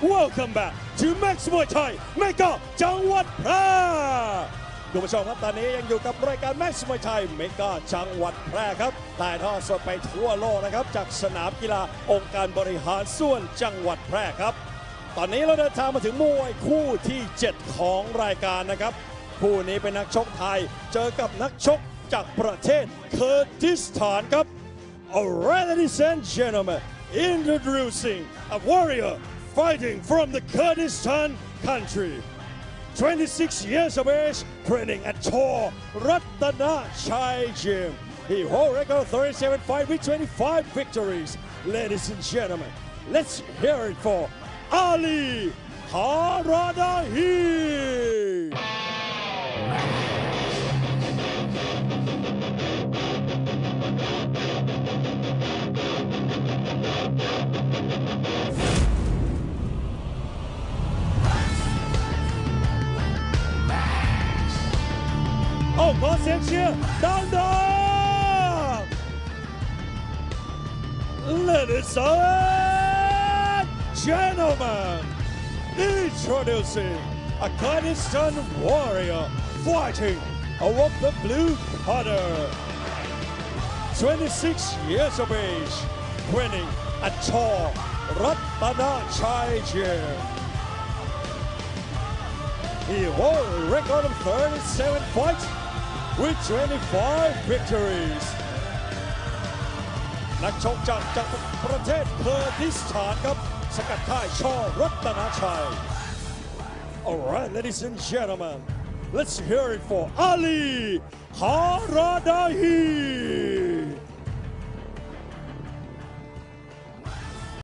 Welcome back to Max Muay Thai เมกาจังหวัดแพร่คุณผู้ชมครับตอนนี้ยังอยู่กับรายการ Max Muay Thai เมกาจังหวัดแพร่ครับถ่ายทอดสดไปทั่วโลกนะครับจากสนามกีฬาองค์การบริหารส่วนจังหวัดแพร่ครับตอนนี้เราเดินทางมาถึงมวยคู่ที่ 7 ของรายการนะครับคู่นี้เป็นนักชกไทยเจอกับนักชกจากประเทศเคิร์กิสถานครับ Alright, ladies and gentlemen, introducing a warrior fighting from the Kurdistan country. 26 years of age, training at Tor Ratana Chai Gym. He holds record 37 fights with 25 victories. Ladies and gentlemen, let's hear it for Ali Haradahi. Oh, ขอเสียงเชียร์ดังๆ Ladies and gentlemen, introducing a Kurdistan warrior fighting of the blue corner. 26 years of age, training at Tor Ratana Chai Gym. He holds a record of 37 fights with 25 victories. นักชกจากประเทศเคิร์กิสถานครับสกัดค่ายชอรัตนชัย Alright, ladies and gentlemen, let's hear it for Ali Haradahi.